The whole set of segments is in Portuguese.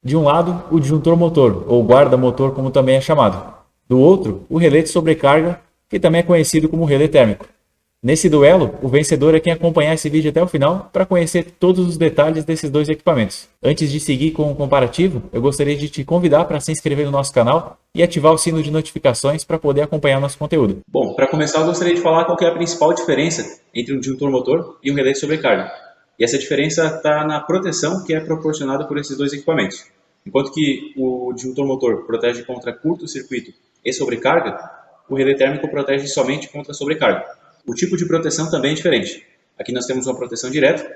De um lado, o disjuntor motor, ou guarda-motor como também é chamado. Do outro, o relé de sobrecarga, que também é conhecido como relé térmico. Nesse duelo, o vencedor é quem acompanhar esse vídeo até o final para conhecer todos os detalhes desses dois equipamentos. Antes de seguir com o comparativo, eu gostaria de te convidar para se inscrever no nosso canal e ativar o sino de notificações para poder acompanhar nosso conteúdo. Bom, para começar eu gostaria de falar qual que é a principal diferença entre um disjuntor motor e um relé de sobrecarga. E essa diferença está na proteção que é proporcionada por esses dois equipamentos. Enquanto que o disjuntor motor protege contra curto-circuito e sobrecarga, o relé térmico protege somente contra sobrecarga. O tipo de proteção também é diferente. Aqui nós temos uma proteção direta,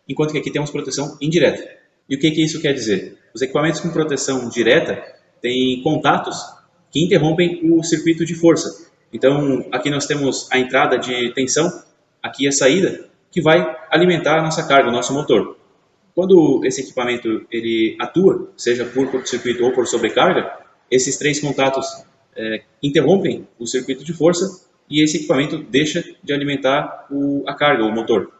enquanto que aqui temos proteção indireta. E o que isso quer dizer? Os equipamentos com proteção direta têm contatos que interrompem o circuito de força. Então, aqui nós temos a entrada de tensão, aqui a saída, que vai alimentar a nossa carga, o nosso motor. Quando esse equipamento ele atua, seja por curto-circuito ou por sobrecarga, esses três contatos interrompem o circuito de força e esse equipamento deixa de alimentar a carga, o motor.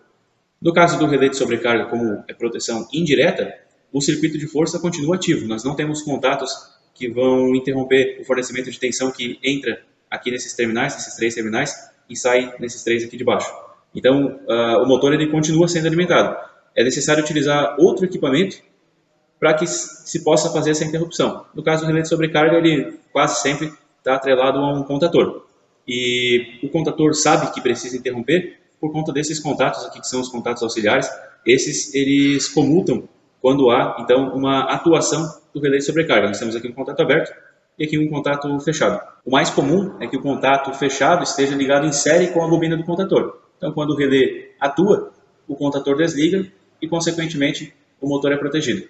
No caso do relé de sobrecarga, como é proteção indireta, o circuito de força continua ativo. Nós não temos contatos que vão interromper o fornecimento de tensão que entra aqui nesses terminais, nesses três terminais, e sai nesses três aqui de baixo. Então, o motor ele continua sendo alimentado. É necessário utilizar outro equipamento para que se possa fazer essa interrupção. No caso do relé de sobrecarga, ele quase sempre está atrelado a um contator. E o contator sabe que precisa interromper por conta desses contatos aqui, que são os contatos auxiliares. Esses, eles comutam quando há, então, uma atuação do relé de sobrecarga. Nós temos aqui um contato aberto e aqui um contato fechado. O mais comum é que o contato fechado esteja ligado em série com a bobina do contator. Então, quando o relé atua, o contator desliga e, consequentemente, o motor é protegido.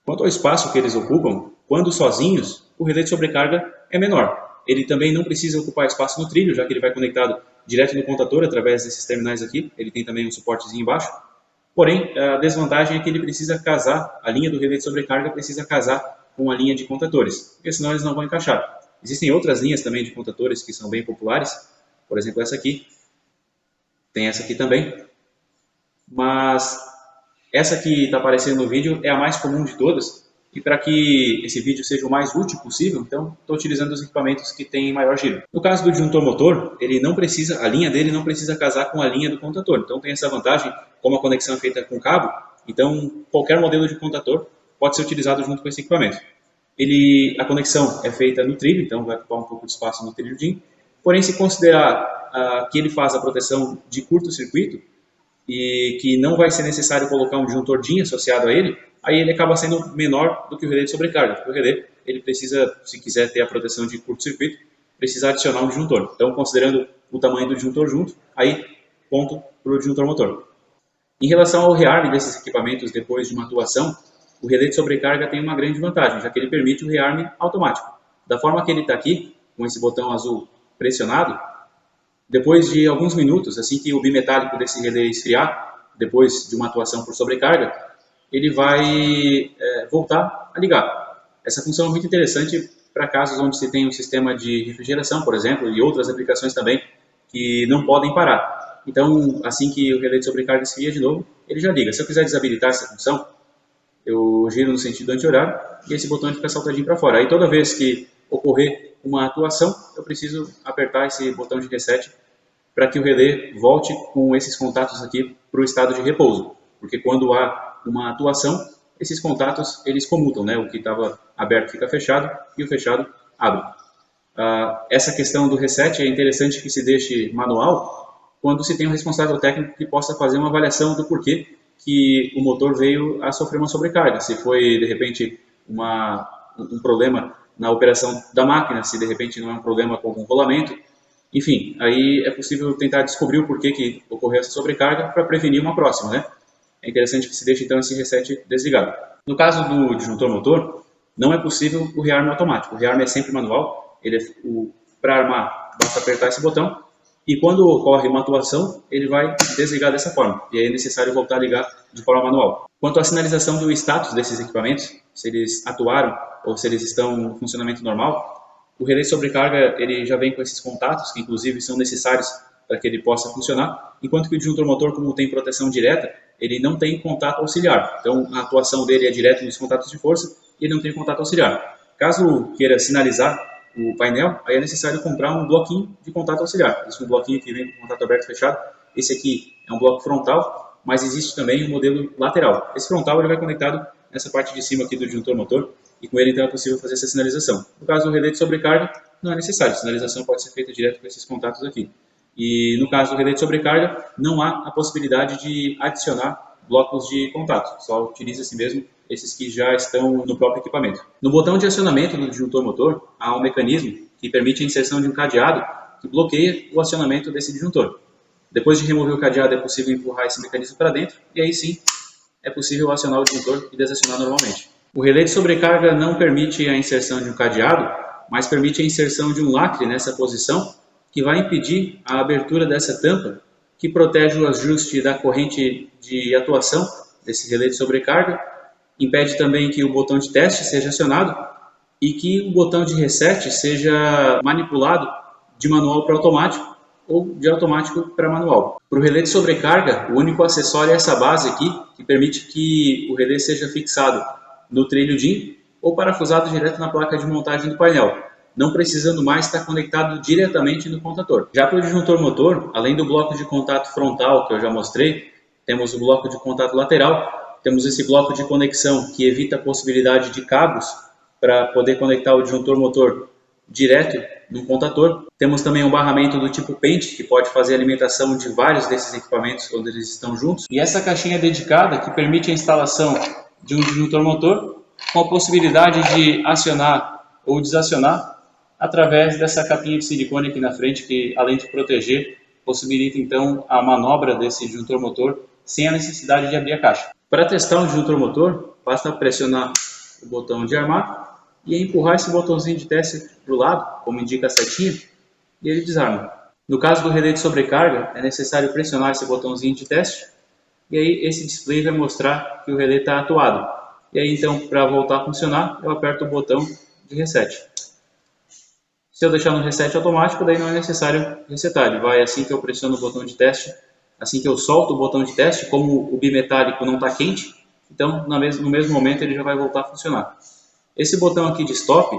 Quanto ao espaço que eles ocupam, quando sozinhos, o relé de sobrecarga é menor. Ele também não precisa ocupar espaço no trilho, já que ele vai conectado direto no contator através desses terminais aqui. Ele tem também um suportezinho embaixo. Porém, a desvantagem é que ele precisa casar, a linha do relé de sobrecarga precisa casar com a linha de contatores, porque senão eles não vão encaixar. Existem outras linhas também de contatores que são bem populares, por exemplo essa aqui, tem essa aqui também, mas essa que está aparecendo no vídeo é a mais comum de todas, e para que esse vídeo seja o mais útil possível, então estou utilizando os equipamentos que têm maior giro. No caso do disjuntor motor, ele não precisa, a linha dele não precisa casar com a linha do contator, então tem essa vantagem, como a conexão é feita com cabo, então qualquer modelo de contator pode ser utilizado junto com esse equipamento. A conexão é feita no trilho, então vai ocupar um pouco de espaço no trilho DIN, porém se considerar que ele faz a proteção de curto-circuito, e que não vai ser necessário colocar um disjuntor DIN associado a ele, aí ele acaba sendo menor do que o relé de sobrecarga, porque o relé, ele precisa, se quiser ter a proteção de curto-circuito, precisa adicionar um disjuntor. Então, considerando o tamanho do disjuntor junto, aí ponto para o disjuntor motor. Em relação ao rearme desses equipamentos depois de uma atuação, o relé de sobrecarga tem uma grande vantagem, já que ele permite o rearme automático. Da forma que ele está aqui, com esse botão azul pressionado, depois de alguns minutos, assim que o bimetálico desse relé esfriar, depois de uma atuação por sobrecarga, ele vai voltar a ligar. Essa função é muito interessante para casos onde se tem um sistema de refrigeração, por exemplo, e outras aplicações também, que não podem parar. Então, assim que o relé de sobrecarga esfria de novo, ele já liga. Se eu quiser desabilitar essa função, eu giro no sentido anti-horário e esse botão fica saltadinho para fora. Aí toda vez que ocorrer uma atuação, eu preciso apertar esse botão de reset para que o relé volte com esses contatos aqui para o estado de repouso. Porque quando há uma atuação, esses contatos eles comutam, né? O que estava aberto fica fechado e o fechado abre. Essa questão do reset é interessante que se deixe manual quando se tem um responsável técnico que possa fazer uma avaliação do porquê que o motor veio a sofrer uma sobrecarga. Se foi, de repente, um problema na operação da máquina, se de repente não é um problema com o rolamento. Enfim, aí é possível tentar descobrir o porquê que ocorreu essa sobrecarga para prevenir uma próxima, né? É interessante que se deixe então esse reset desligado. No caso do disjuntor motor, não é possível o rearme automático. O rearme é sempre manual. Para armar, basta apertar esse botão e quando ocorre uma atuação, ele vai desligar dessa forma. E aí é necessário voltar a ligar de forma manual. Quanto à sinalização do status desses equipamentos, se eles atuaram ou se eles estão no funcionamento normal, o relé de sobrecarga ele já vem com esses contatos, que inclusive são necessários para que ele possa funcionar, enquanto que o disjuntor motor, como tem proteção direta, ele não tem contato auxiliar. Então, a atuação dele é direto nos contatos de força e ele não tem contato auxiliar. Caso queira sinalizar o painel, aí é necessário comprar um bloquinho de contato auxiliar. Esse é um bloquinho que vem com contato aberto e fechado. Esse aqui é um bloco frontal, mas existe também um modelo lateral. Esse frontal ele vai conectado nessa parte de cima aqui do disjuntor motor, e com ele então é possível fazer essa sinalização. No caso do relé de sobrecarga, não é necessário, a sinalização pode ser feita direto com esses contatos aqui. E no caso do relé de sobrecarga, não há a possibilidade de adicionar blocos de contato, só utiliza-se mesmo esses que já estão no próprio equipamento. No botão de acionamento do disjuntor motor, há um mecanismo que permite a inserção de um cadeado que bloqueia o acionamento desse disjuntor. Depois de remover o cadeado, é possível empurrar esse mecanismo para dentro, e aí sim é possível acionar o disjuntor e desacionar normalmente. O relé de sobrecarga não permite a inserção de um cadeado, mas permite a inserção de um lacre nessa posição, que vai impedir a abertura dessa tampa, que protege o ajuste da corrente de atuação desse relé de sobrecarga, impede também que o botão de teste seja acionado e que o botão de reset seja manipulado de manual para automático ou de automático para manual. Para o relé de sobrecarga, o único acessório é essa base aqui, que permite que o relé seja fixado no trilho DIN ou parafusado direto na placa de montagem do painel, não precisando mais estar conectado diretamente no contator. Já para o disjuntor motor, além do bloco de contato frontal que eu já mostrei, temos o bloco de contato lateral, temos esse bloco de conexão que evita a possibilidade de cabos para poder conectar o disjuntor motor direto no contator. Temos também um barramento do tipo pente, que pode fazer a alimentação de vários desses equipamentos quando eles estão juntos. E essa caixinha dedicada que permite a instalação de um disjuntor motor com a possibilidade de acionar ou desacionar através dessa capinha de silicone aqui na frente, que além de proteger, possibilita então a manobra desse disjuntor motor sem a necessidade de abrir a caixa. Para testar um disjuntor motor, basta pressionar o botão de armar e empurrar esse botãozinho de teste para o lado, como indica a setinha, e ele desarma. No caso do relé de sobrecarga, é necessário pressionar esse botãozinho de teste, e aí esse display vai mostrar que o relé está atuado. E aí então, para voltar a funcionar, eu aperto o botão de reset. Se eu deixar no reset automático, daí não é necessário resetar. Ele vai assim que eu pressiono o botão de teste, assim que eu solto o botão de teste, como o bimetálico não está quente, então no mesmo momento ele já vai voltar a funcionar. Esse botão aqui de stop,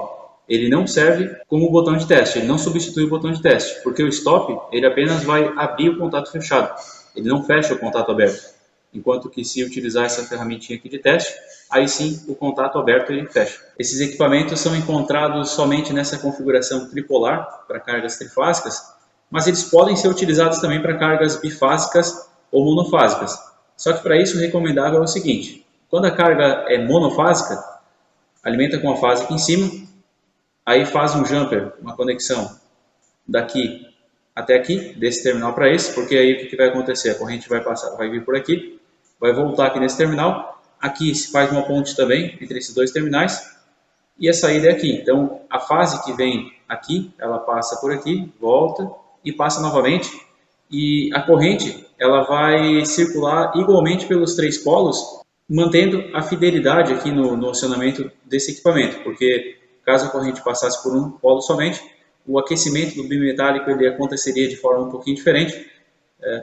ele não serve como botão de teste, ele não substitui o botão de teste, porque o stop ele apenas vai abrir o contato fechado, ele não fecha o contato aberto. Enquanto que se utilizar essa ferramentinha aqui de teste, aí sim o contato aberto ele fecha. Esses equipamentos são encontrados somente nessa configuração tripolar para cargas trifásicas, mas eles podem ser utilizados também para cargas bifásicas ou monofásicas. Só que para isso o recomendável é o seguinte: quando a carga é monofásica, alimenta com a fase aqui em cima, aí faz um jumper, uma conexão daqui até aqui, desse terminal para esse, porque aí o que vai acontecer? A corrente vai vir por aqui, vai voltar aqui nesse terminal, aqui se faz uma ponte também entre esses dois terminais, e a saída é aqui. Então a fase que vem aqui, ela passa por aqui, volta e passa novamente, e a corrente ela vai circular igualmente pelos três polos, mantendo a fidelidade aqui no acionamento desse equipamento, porque caso a corrente passasse por um polo somente, o aquecimento do bimetálico ele aconteceria de forma um pouquinho diferente,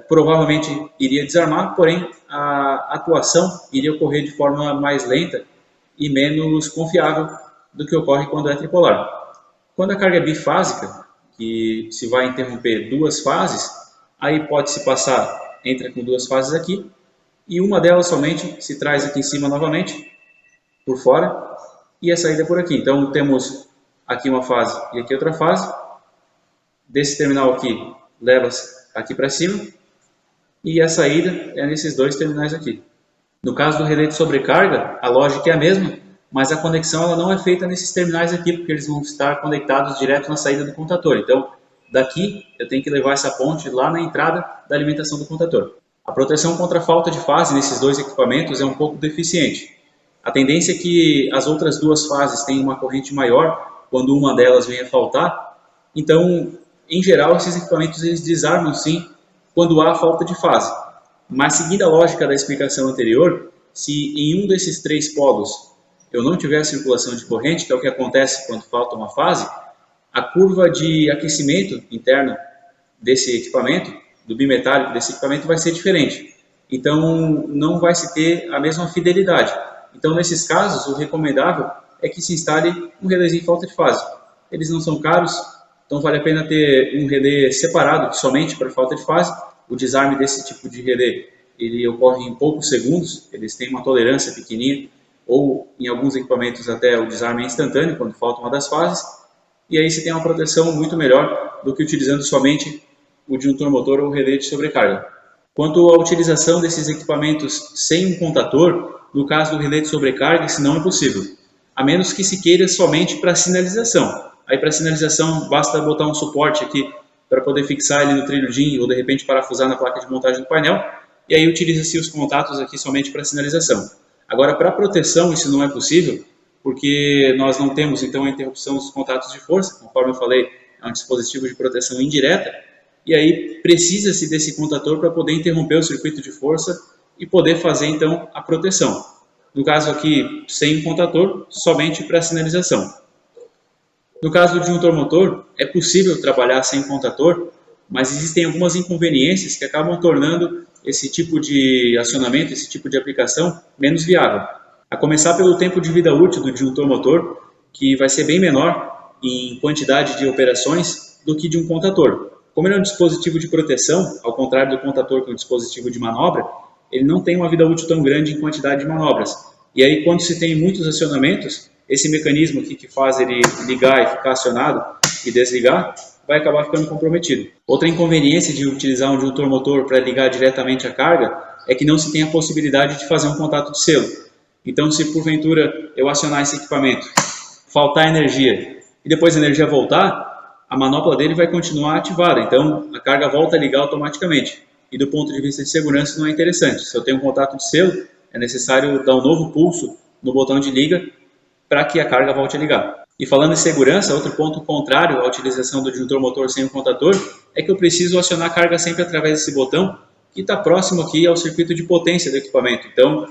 provavelmente iria desarmar, porém a atuação iria ocorrer de forma mais lenta e menos confiável do que ocorre quando é tripolar. Quando a carga é bifásica, que se vai interromper duas fases, aí pode-se passar, entra com duas fases aqui, e uma delas somente se traz aqui em cima novamente, por fora, e a saída por aqui. Então temos aqui uma fase e aqui outra fase, desse terminal aqui leva aqui para cima, e a saída é nesses dois terminais aqui. No caso do relé de sobrecarga, a lógica é a mesma, mas a conexão ela não é feita nesses terminais aqui, porque eles vão estar conectados direto na saída do contator. Então daqui eu tenho que levar essa ponte lá na entrada da alimentação do contator. A proteção contra a falta de fase nesses dois equipamentos é um pouco deficiente. A tendência é que as outras duas fases tenham uma corrente maior quando uma delas venha a faltar. Então, em geral, esses equipamentos eles desarmam sim quando há falta de fase. Mas seguindo a lógica da explicação anterior, se em um desses três polos eu não tiver circulação de corrente, que é o que acontece quando falta uma fase, a curva de aquecimento interno desse equipamento, do bimetálico desse equipamento, vai ser diferente. Então não vai se ter a mesma fidelidade. Então nesses casos o recomendável é que se instale um relézinho falta de fase. Eles não são caros, então vale a pena ter um relé separado somente para falta de fase. O desarme desse tipo de relé ele ocorre em poucos segundos, eles têm uma tolerância pequenininha, ou em alguns equipamentos até o desarme é instantâneo quando falta uma das fases, e aí você tem uma proteção muito melhor do que utilizando somente o disjuntor motor ou o relé de sobrecarga. Quanto à utilização desses equipamentos sem um contator, no caso do relé de sobrecarga, isso não é possível, a menos que se queira somente para sinalização. Aí para sinalização basta botar um suporte aqui para poder fixar ele no trilho DIN ou de repente parafusar na placa de montagem do painel, e aí utiliza-se os contatos aqui somente para sinalização. Agora para proteção isso não é possível, porque nós não temos então a interrupção dos contatos de força, conforme eu falei, é um dispositivo de proteção indireta, e aí precisa-se desse contator para poder interromper o circuito de força e poder fazer então a proteção. No caso aqui, sem contator, somente para sinalização. No caso do disjuntor motor, é possível trabalhar sem contator, mas existem algumas inconveniências que acabam tornando esse tipo de acionamento, esse tipo de aplicação, menos viável. A começar pelo tempo de vida útil do disjuntor motor, que vai ser bem menor em quantidade de operações do que de um contator. Como ele é um dispositivo de proteção, ao contrário do contator que é um dispositivo de manobra, ele não tem uma vida útil tão grande em quantidade de manobras. E aí, quando se tem muitos acionamentos, esse mecanismo aqui que faz ele ligar e ficar acionado e desligar, vai acabar ficando comprometido. Outra inconveniência de utilizar um disjuntor motor para ligar diretamente a carga é que não se tem a possibilidade de fazer um contato de selo. Então, se porventura eu acionar esse equipamento, faltar energia e depois a energia voltar, a manopla dele vai continuar ativada, então a carga volta a ligar automaticamente. E do ponto de vista de segurança não é interessante. Se eu tenho um contato de selo, é necessário dar um novo pulso no botão de liga para que a carga volte a ligar. E falando em segurança, outro ponto contrário à utilização do disjuntor motor sem o contator é que eu preciso acionar a carga sempre através desse botão que está próximo aqui ao circuito de potência do equipamento. Então,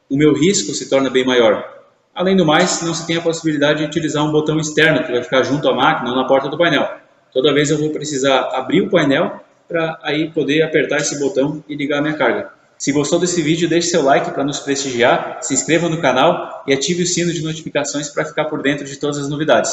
o meu risco se torna bem maior. Além do mais, não se tem a possibilidade de utilizar um botão externo que vai ficar junto à máquina ou na porta do painel. Toda vez eu vou precisar abrir o painel para aí poder apertar esse botão e ligar a minha carga. Se gostou desse vídeo, deixe seu like para nos prestigiar, se inscreva no canal e ative o sino de notificações para ficar por dentro de todas as novidades.